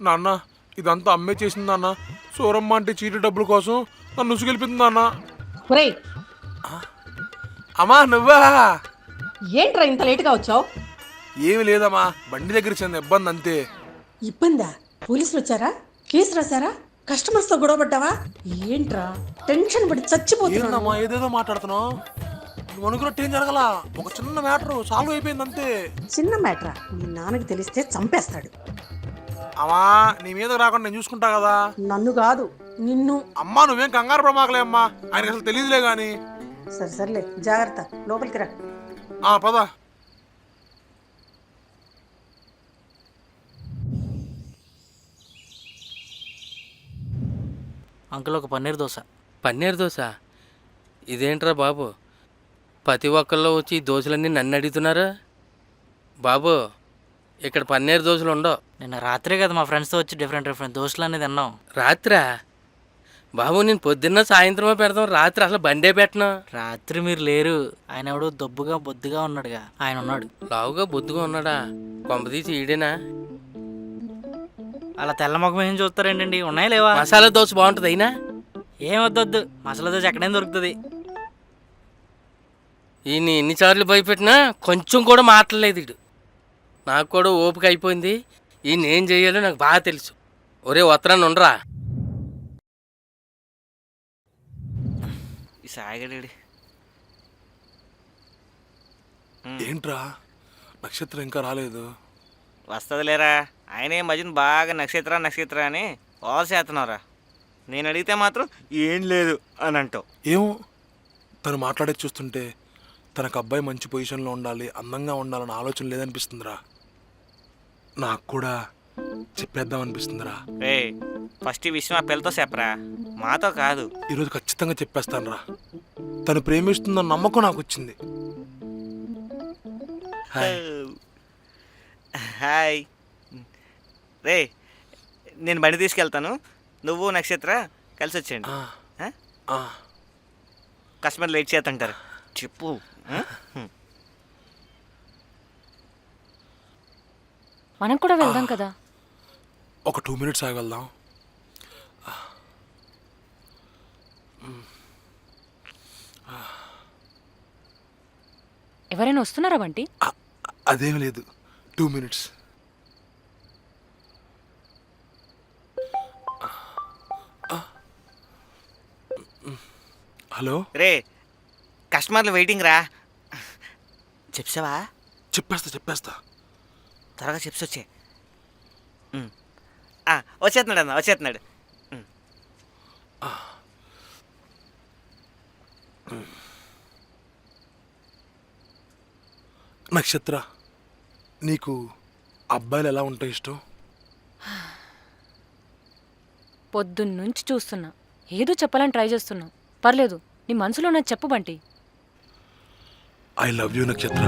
నాన్న ఇదంతా అమ్మే చేసింది నాన్న. సూరమ్మ అంటే చీటి డబ్బుల కోసం నన్ను ఉసుకెళ్ళిపోతుంది నాన్న. ఒరేయ్, అమ్మా నువ్వా? ఏంట్రా ఇంత లేటుగా వచ్చావు? ఏమి లేదమ్మా, బండి దగ్గర చిన్న ఇబ్బంది అంతే. ఇబ్బందా? పోలీసులు వచ్చారా? కేసు రాశారా? కస్టమర్స్ తో గొడవ పడ్డావా? ఏంట్రా టెన్షన్ పడి చచ్చిపోతున్నా. ఏందమ్మా ఏదేదో మాట్లాడుతున్నావు? నువ్వు అనుకున్నట్టు ఏం జరగల. ఒక చిన్న మ్యాటర్ సాల్వ్ అయిపోయింది అంతే. చిన్న మ్యాటరా? మీ నాన్నకి తెలిస్తే చంపేస్తాడు. అమ్మా నీ మీద రాకుండా నేను చూసుకుంటా కదా. నన్ను కాదు నిన్ను. అమ్మా నువ్వేం కంగారు పడమాకలే అమ్మా, ఆయనకి అసలు తెలియదులే గాని. సర్లే జాగ్రత్త, లోపలికి రా. పద. అంకుల్ ఒక పన్నీర్ దోశ. పన్నీర్ దోశ? ఇదేంట్రా బాబు, ప్రతి ఒక్కళ్ళు వచ్చి ఈ దోశలన్నీ నన్ను అడుగుతున్నారు. బాబు ఇక్కడ పన్నీర్ దోశలు ఉండవు. నిన్న రాత్రే కదా మా ఫ్రెండ్స్తో వచ్చి డిఫరెంట్ దోశలు అనేది తిన్నాం. రాత్రా? బాబు నేను పొద్దున్న సాయంత్రమే పెడతాం, రాత్రి అసలు బండే పెట్టను. రాత్రి మీరు లేరు. ఆయన ఎవడో దొబ్బుగా బొద్దుగా ఉన్నాడుగా, ఆయన ఉన్నాడు. లావుగా బొద్దుగా ఉన్నాడా? కొంపదీసి ఈడేనా? అలా తెల్ల ముఖం ఏం చూస్తారేంటండి, ఉన్నాయా లేవా? మసాలా దోశ బాగుంటుంది అయినా. ఏం వద్దొద్దు, మసాలా దోశ ఎక్కడైనా దొరుకుతుంది. ఈయన ఎన్నిసార్లు భయపెట్టినా కొంచెం కూడా మాట్లాడలేదు వీడు. నాకు కూడా ఓపిక అయిపోయింది. ఈయన ఏం చేయాలో నాకు బాగా తెలుసు. ఒరే ఉత్తరాన్ని ఉండరా. ఈ సాగడి ఏంట్రా నక్షత్రం ఇంకా రాలేదు? వస్తుంది లేరా, ఆయన ఈ మధ్యన బాగా నక్షత్ర అని కాల్ చేస్తున్నారా. నేను అడిగితే మాత్రం ఏం లేదు అని అంటావు. ఏమో తను మాట్లాడేది చూస్తుంటే తనకు అబ్బాయి మంచి పొజిషన్లో ఉండాలి, అందంగా ఉండాలని ఆలోచన లేదనిపిస్తుందిరా. నాకు కూడా చెప్పేద్దాం అనిపిస్తుందిరా. రే ఫస్ట్ ఈ విషయం ఆ పిల్లతో చెప్పరా, మాతో కాదు. ఈరోజు ఖచ్చితంగా చెప్పేస్తానురా. తను ప్రేమిస్తుందన్న నమ్మకం నాకు వచ్చింది. హాయ్ రే, నేను బండి తీసుకెళ్తాను, నువ్వు నక్షత్ర కలిసి వచ్చేయండి. కస్టమర్ లేట్ చేస్తుంటారు. చెప్పు. మనం కూడా వెళ్దాం కదా. ఒక 2 minutes ఆగవెళ్దాం. ఎవరైనా వస్తున్నారా బంటి? అదేం లేదు, 2 minutes. హలో రే కస్టమర్లు వెయిటింగ్ రా. చెప్పావా? చెప్పేస్తా. త్వరగా చెప్పి వచ్చే. వచ్చేస్తున్నాడు అన్న, వచ్చేస్తున్నాడు. నక్షత్ర, నీకు అబ్బాయిలు ఎలా ఉంటే ఇష్టం? పొద్దున్నుంచి చూస్తున్నా, ఏదో చెప్పాలని ట్రై చేస్తున్నా. పర్లేదు, నీ మనసులో ఉన్నది చెప్పు బంటి. ఐ లవ్ యూ నక్షత్ర.